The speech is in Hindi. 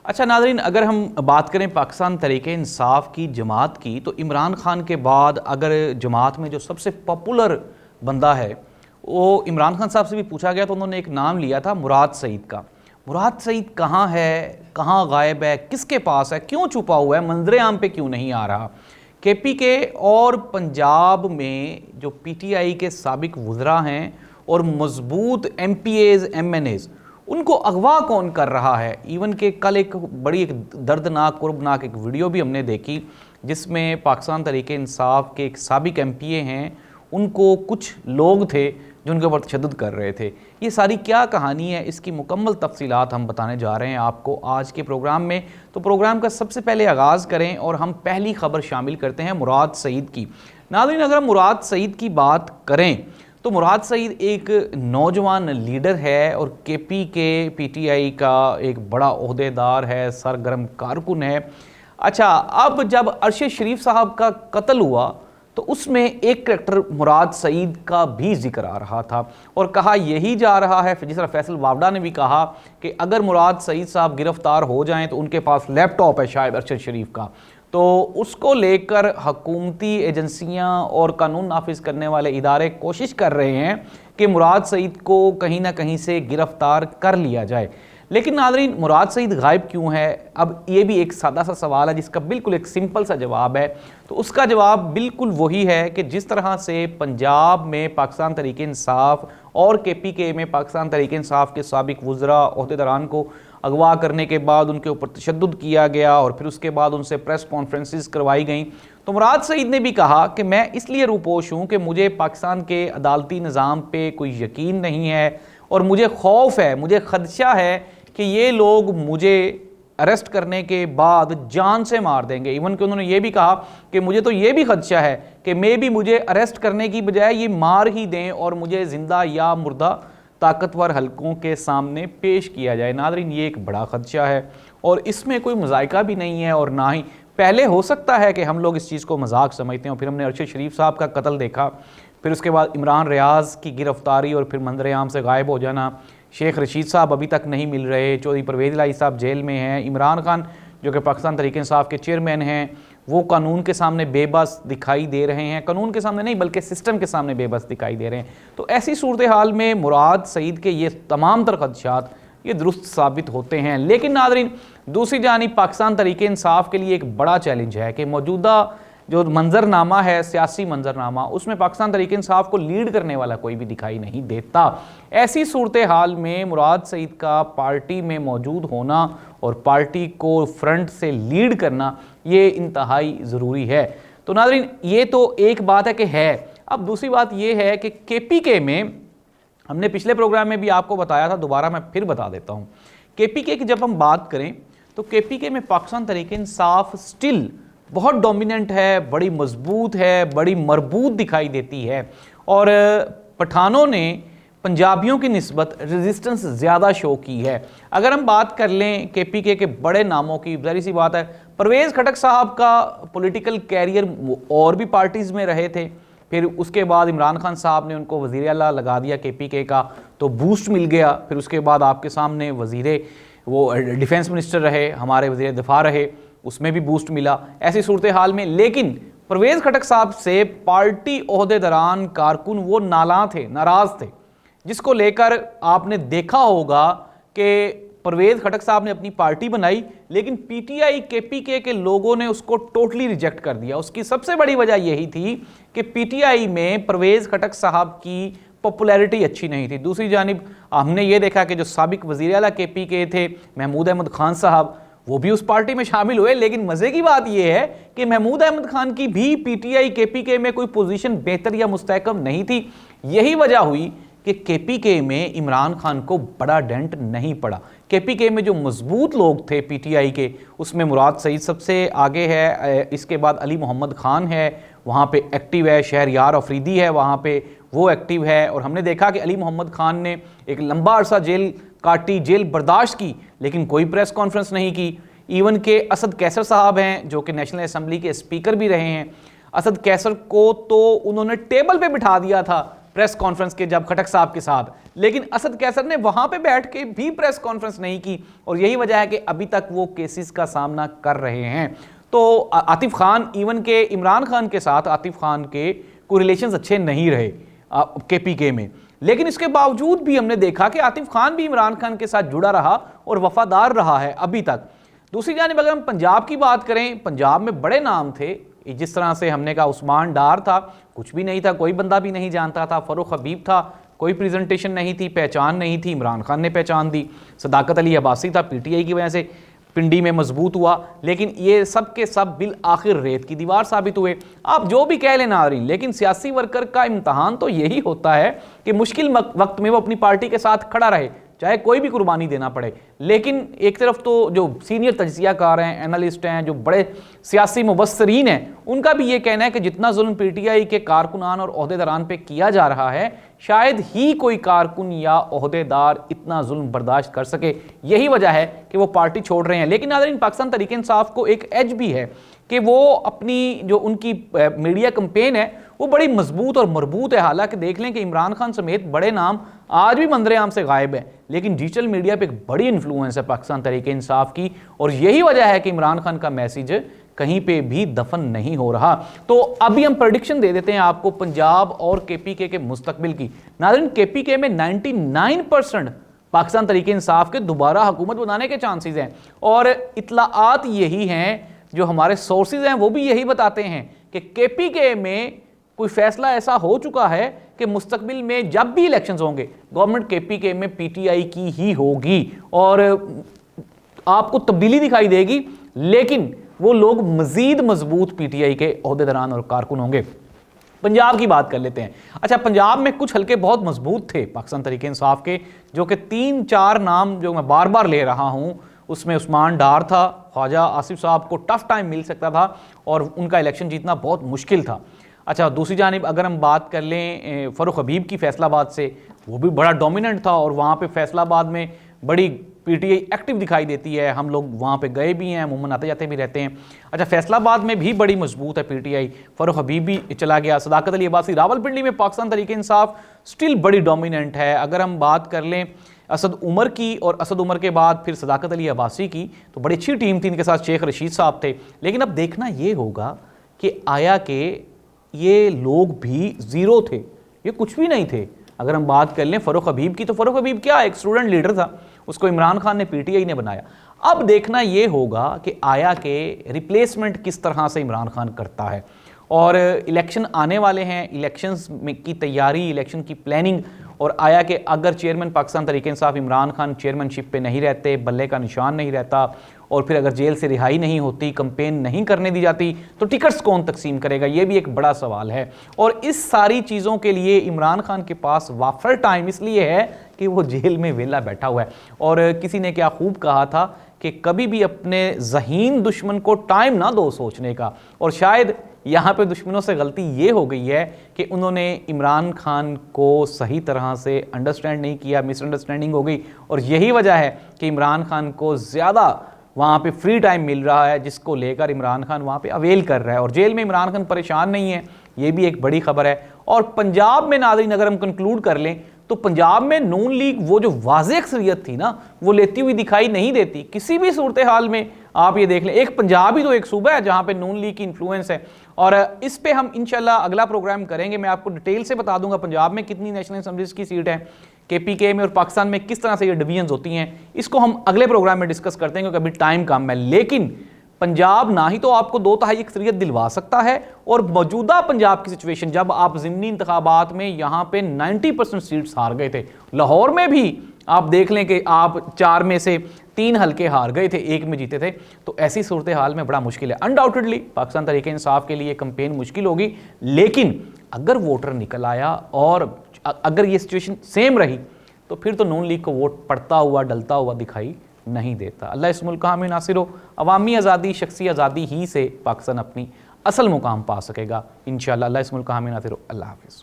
अच्छा नाज़रीन, अगर हम बात करें पाकिस्तान तहरीक-ए-इंसाफ की जमात की, तो इमरान खान के बाद अगर जमात में जो सबसे पॉपुलर बंदा है वो इमरान खान साहब से भी पूछा गया तो उन्होंने एक नाम लिया था मुराद सईद का। मुराद सईद कहाँ है, कहाँ गायब है, किसके पास है, क्यों छुपा हुआ है, मंजरे आम पे क्यों नहीं आ रहा। KPK और पंजाब में जो PTI के साबिक वज़रा हैं और मजबूत MPAs MNAs, उनको अगवा कौन कर रहा है। इवन के कल एक बड़ी एक दर्दनाक कुर्बनाक एक वीडियो भी हमने देखी जिसमें पाकिस्तान तहरीक-ए-इंसाफ के एक साबिक MPA हैं, उनको कुछ लोग थे जो उनके ऊपर तशद्दुद कर रहे थे। ये सारी क्या कहानी है, इसकी मुकम्मल तफसीलात हम बताने जा रहे हैं आपको आज के प्रोग्राम में। तो प्रोग्राम का सबसे पहले आगाज़ करें और हम पहली खबर शामिल करते हैं मुराद सईद की। नाज़रीन, अगर हम मुराद सईद की बात करें तो मुराद सईद एक नौजवान लीडर है और KPK PTI का एक बड़ा ओहदेदार है, सरगर्म कारकुन है। अच्छा, अब जब अरशद शरीफ साहब का कत्ल हुआ तो उसमें एक करैक्टर मुराद सईद का भी जिक्र आ रहा था और कहा यही जा रहा है, जिस तरह फैसल वावडा ने भी कहा कि अगर मुराद सईद साहब गिरफ्तार हो जाएं तो उनके पास लैपटॉप है शायद अरशद शरीफ का। तो उसको लेकर हकूमती एजेंसियां और कानून नाफिज करने वाले इदारे कोशिश कर रहे हैं कि मुराद सईद को कहीं ना कहीं से गिरफ्तार कर लिया जाए। लेकिन नाज़रीन, मुराद सईद गायब क्यों है? अब ये भी एक सादा सा सवाल है जिसका बिल्कुल एक सिंपल सा जवाब है। तो उसका जवाब बिल्कुल वही है कि जिस तरह से पंजाब में पाकिस्तान तहरीक-ए-इंसाफ और KPK में पाकिस्तान तहरीक-ए-इंसाफ के साबिक वज़रा ओहदेदारान को अगवा करने के बाद उनके ऊपर तशद्दुद किया गया और फिर उसके बाद उनसे प्रेस कॉन्फ्रेंसेस करवाई गई, तो मुराद सईद ने भी कहा कि मैं इसलिए रूपोश हूँ कि मुझे पाकिस्तान के अदालती निज़ाम पे कोई यकीन नहीं है और मुझे खौफ है, मुझे खदशा है कि ये लोग मुझे अरेस्ट करने के बाद जान से मार देंगे। इवन कि उन्होंने ये भी कहा कि मुझे तो ये भी खदशा है कि मे भी मुझे अरेस्ट करने की बजाय ये मार ही दें और मुझे जिंदा या मुर्दा ताकतवर हलकों के सामने पेश किया जाए। नाज़रीन, ये एक बड़ा खदशा है और इसमें कोई मजायका भी नहीं है और ना ही पहले हो सकता है कि हम लोग इस चीज़ को मजाक समझते हैं। और फिर हमने अरशद शरीफ साहब का कत्ल देखा, फिर उसके बाद इमरान रियाज की गिरफ्तारी और फिर मंजर आम से गायब हो जाना। शेख रशीद साहब अभी तक नहीं मिल रहे, चौधरी परवेज़ इलाही साहब जेल में हैं, इमरान खान जो कि पाकिस्तान तहरीक-ए-इंसाफ के चेयरमैन हैं वो कानून के सामने बेबस दिखाई दे रहे हैं। कानून के सामने नहीं बल्कि सिस्टम के सामने बेबस दिखाई दे रहे हैं। तो ऐसी सूरत हाल में मुराद सईद के ये तमाम तर खदशात ये दुरुस्त साबित होते हैं। लेकिन नाज़रीन, दूसरी जानिब पाकिस्तान तहरीक-ए-इंसाफ के लिए एक बड़ा चैलेंज है कि मौजूदा जो मंजरनामा है, सियासी मंजरनामा, उसमें पाकिस्तान तहरीक-ए-इंसाफ को लीड करने वाला कोई भी दिखाई नहीं देता। ऐसी सूरत हाल में मुराद सईद का पार्टी में मौजूद होना और पार्टी को फ्रंट से लीड करना ये इंतहाई ज़रूरी है। तो नाज़रीन, ये तो एक बात है कि है। अब दूसरी बात ये है कि KPK में हमने पिछले प्रोग्राम में भी आपको बताया था, दोबारा मैं फिर बता देता हूँ। KPK की जब हम बात करें तो KPK में पाकिस्तान तहरीक-ए-इंसाफ स्टिल बहुत डोमिनेंट है, बड़ी मजबूत है, बड़ी मरबूत दिखाई देती है और पठानों ने पंजाबियों की निस्बत रेजिस्टेंस ज़्यादा शो की है। अगर हम बात कर लें KPK के बड़े नामों की, ज़ाहिर सी बात है परवेज़ खटक साहब का पॉलिटिकल कैरियर और भी पार्टीज़ में रहे थे, फिर उसके बाद इमरान खान साहब ने उनको वज़ीर आला लगा दिया KPK का, तो बूस्ट मिल गया। फिर उसके बाद आपके सामने वो डिफेंस मिनिस्टर रहे, हमारे वज़ीर दिफा रहे, उसमें भी बूस्ट मिला। ऐसी सूरत हाल में लेकिन परवेज़ खटक साहब से पार्टी ओहदेदारान कारकुन वो नाला थे, नाराज़ थे, जिसको लेकर आपने देखा होगा कि परवेज़ खटक साहब ने अपनी पार्टी बनाई लेकिन PTI KPK के लोगों ने उसको टोटली रिजेक्ट कर दिया। उसकी सबसे बड़ी वजह यही थी कि PTI में परवेज़ खटक साहब की पॉपुलैरिटी अच्छी नहीं थी। दूसरी जानिब हमने ये देखा कि जो साबिक वज़ीर आला KPK थे महमूद अहमद खान साहब, वो भी उस पार्टी में शामिल हुए। लेकिन मज़े की बात यह है कि महमूद अहमद खान की भी PTI KPK में कोई पोजीशन बेहतर या मुस्तहकम नहीं थी। यही वजह हुई कि KPK में इमरान खान को बड़ा डेंट नहीं पड़ा। KPK में जो मजबूत लोग थे PTI के, उसमें मुराद सईद सबसे आगे है, इसके बाद अली मोहम्मद खान है, वहाँ पे एक्टिव है, शहरयार अफरीदी है, वहाँ पे वो एक्टिव है। और हमने देखा कि अली मोहम्मद खान ने एक लंबा अरसा जेल काटी, जेल बर्दाश्त की, लेकिन कोई प्रेस कॉन्फ्रेंस नहीं की। इवन के असद कैसर साहब हैं जो कि नेशनल असम्बली के स्पीकर भी रहे हैं, असद कैसर को तो उन्होंने टेबल पे बिठा दिया था प्रेस कॉन्फ्रेंस के जब खटक साहब के साथ, लेकिन असद कैसर ने वहां पे बैठ के भी प्रेस कॉन्फ्रेंस नहीं की और यही वजह है कि अभी तक वो केसेस का सामना कर रहे हैं। तो आतिफ खान इवन के इमरान खान के साथ आतिफ खान के कोई रिलेशंस अच्छे नहीं रहे केपीके में, लेकिन इसके बावजूद भी हमने देखा कि आतिफ खान भी इमरान खान के साथ जुड़ा रहा और वफादार रहा है अभी तक। दूसरी जानिब अगर हम पंजाब की बात करें, पंजाब में बड़े नाम थे, जिस तरह से हमने कहा उस्मान डार था, कुछ भी नहीं था, कोई बंदा भी नहीं जानता था। फरूख हबीब था, कोई प्रेजेंटेशन नहीं थी, पहचान नहीं थी, इमरान खान ने पहचान दी। सदाकत अली अब्बासी था, पीटीआई की वजह से पिंडी में मजबूत हुआ, लेकिन ये सब के सब बिल आखिर रेत की दीवार साबित हुए। आप जो भी कह लें नाज़रीन, लेकिन सियासी वर्कर का इम्तहान तो यही होता है कि मुश्किल वक्त में वो अपनी पार्टी के साथ खड़ा रहे, चाहे कोई भी कुर्बानी देना पड़े। लेकिन एक तरफ तो जो सीनियर तजज़ियाकार हैं, एनालिस्ट हैं, जो बड़े सियासी मुबस्सरीन हैं, उनका भी ये कहना है कि जितना जुल्म पीटीआई के कारकुनान और ओहदेदारान पे किया जा रहा है, शायद ही कोई कारकुन या ओहदेदार इतना जुल्म बर्दाश्त कर सके। यही वजह है कि वो पार्टी छोड़ रहे हैं। लेकिन नाज़रीन, पाकिस्तान तहरीक इंसाफ को एक एज भी है कि वो अपनी जो उनकी मीडिया कैंपेन है वो बड़ी मजबूत और मरबूत है। हालांकि देख लें कि इमरान खान समेत बड़े नाम आज भी मंजर-ए-आम से गायब है, लेकिन डिजिटल मीडिया पे एक बड़ी इन्फ्लुएंस है पाकिस्तान तहरीक इंसाफ की, और यही वजह है कि इमरान खान का मैसेज कहीं पे भी दफन नहीं हो रहा। तो अभी हम प्रेडिक्शन दे देते हैं आपको पंजाब और केपीके के मुस्तकबिल की। नाज़रीन, केपीके में 99% पाकिस्तान तहरीक इंसाफ के दोबारा हुकूमत बनाने के चांसेस हैं, और इत्तलाआत यही हैं, जो हमारे सोर्सेज हैं वो भी यही बताते हैं कि केपीके में कोई फैसला ऐसा हो चुका है कि मुस्तकबिल में जब भी इलेक्शंस होंगे, गवर्नमेंट केपीके में पीटीआई की ही होगी और आपको तब्दीली दिखाई देगी, लेकिन वो लोग मजीद मजबूत पीटीआई के ओहदेदारान और कारकुन होंगे। पंजाब की बात कर लेते हैं। अच्छा, पंजाब में कुछ हल्के बहुत मजबूत थे पाकिस्तान तहरीक इंसाफ के, जो कि 3-4 नाम जो मैं बार बार ले रहा हूं, उसमें उस्मान डार था, ख्वाजा आसिफ साहब को टफ टाइम मिल सकता था और उनका इलेक्शन जीतना बहुत मुश्किल था। अच्छा, दूसरी जानिब अगर हम बात कर लें फ़रूख हबीब की फैसलाबाद से, वो भी बड़ा डोमिनेंट था और वहाँ पे फैसलाबाद में बड़ी पीटीआई एक्टिव दिखाई देती है। हम लोग वहाँ पे गए भी हैं, अमूमन आते जाते भी रहते हैं। अच्छा, फैसलाबाद में भी बड़ी मजबूत है पीटीआई, फ़रूख हबीब भी चला गया। सदाकत अली अब्बासी रावलपिंडी में पाकिस्तान तहरीक इंसाफ स्टिल बड़ी डोमिनेंट है। अगर हम बात कर लें असद उमर की, और असद उमर के बाद फिर सदाकत अली अब्बासी की, तो बड़ी अच्छी टीम थी, इनके साथ शेख रशीद साहब थे। लेकिन अब देखना ये होगा कि आया कि ये लोग भी ज़ीरो थे, ये कुछ भी नहीं थे। अगर हम बात कर लें फ़रूख हबीब की, तो फ़रूख हबीब क्या एक स्टूडेंट लीडर था, उसको इमरान खान ने पीटीआई ने बनाया। अब देखना ये होगा कि आया के रिप्लेसमेंट किस तरह से इमरान खान करता है, और इलेक्शन आने वाले हैं, इलेक्शंस में की तैयारी, इलेक्शन की प्लानिंग, और आया कि अगर चेयरमैन पाकिस्तान तहरीक इंसाफ इमरान खान चेयरमैनशिप पे नहीं रहते, बल्ले का निशान नहीं रहता, और फिर अगर जेल से रिहाई नहीं होती, कंपेन नहीं करने दी जाती, तो टिकट्स कौन तकसीम करेगा, ये भी एक बड़ा सवाल है। और इस सारी चीज़ों के लिए इमरान खान के पास वाफर टाइम इसलिए है कि वो जेल में वेला बैठा हुआ है। और किसी ने क्या खूब कहा था कि कभी भी अपने ज़हीन दुश्मन को टाइम ना दो सोचने का, और शायद यहाँ पे दुश्मनों से गलती ये हो गई है कि उन्होंने इमरान खान को सही तरह से अंडरस्टैंड नहीं किया, मिसअंडरस्टैंडिंग हो गई, और यही वजह है कि इमरान खान को ज़्यादा वहाँ पे फ्री टाइम मिल रहा है, जिसको लेकर इमरान खान वहाँ पे अवेल कर रहा है। और जेल में इमरान खान परेशान नहीं है, ये भी एक बड़ी खबर है। और पंजाब में नाज़रीन अगर हम कंक्लूड कर लें, तो पंजाब में नून लीग वो जो वाज़ेह अक्सरियत थी ना, वो लेती हुई दिखाई नहीं देती किसी भी सूरत हाल में। आप ये देख लें, एक पंजाब ही तो एक सूबा है जहाँ पे नून लीग की इन्फ्लुएंस है, और इस पे हम इंशाल्लाह अगला प्रोग्राम करेंगे। मैं आपको डिटेल से बता दूंगा पंजाब में कितनी नेशनल असम्बलीज की सीट है, केपीके में और पाकिस्तान में किस तरह से ये डिवीजन होती हैं। इसको हम अगले प्रोग्राम में डिस्कस करते हैं क्योंकि अभी टाइम कम है। लेकिन पंजाब ना ही तो आपको 2/3 अक्सरियत दिलवा सकता है, और मौजूदा पंजाब की सिचुएशन, जब आप ज़िमनी इंतखाबात में यहाँ पे 90% सीट्स हार गए थे, लाहौर में भी आप देख लें कि आप 4 में से 3 हल्के हार गए थे, 1 में जीते थे, तो ऐसी सूरत हाल में बड़ा मुश्किल है। अनडाउटेडली पाकिस्तान तहरीक इंसाफ के लिए कंपेन मुश्किल होगी, लेकिन अगर वोटर निकल आया और अगर ये सिचुएशन सेम रही, तो फिर तो नून लीग को वोट पड़ता हुआ डलता हुआ दिखाई नहीं देता। अल्लाह इस मुल्क का हामी नासिर हो। अवामी आज़ादी, शख्सी आज़ादी ही से पाकिस्तान अपनी असल मुकाम पा सकेगा इंशाअल्लाह। अल्लाह इस मुल्क का हामी नासिर हो। अल्लाह हाफ़िज़।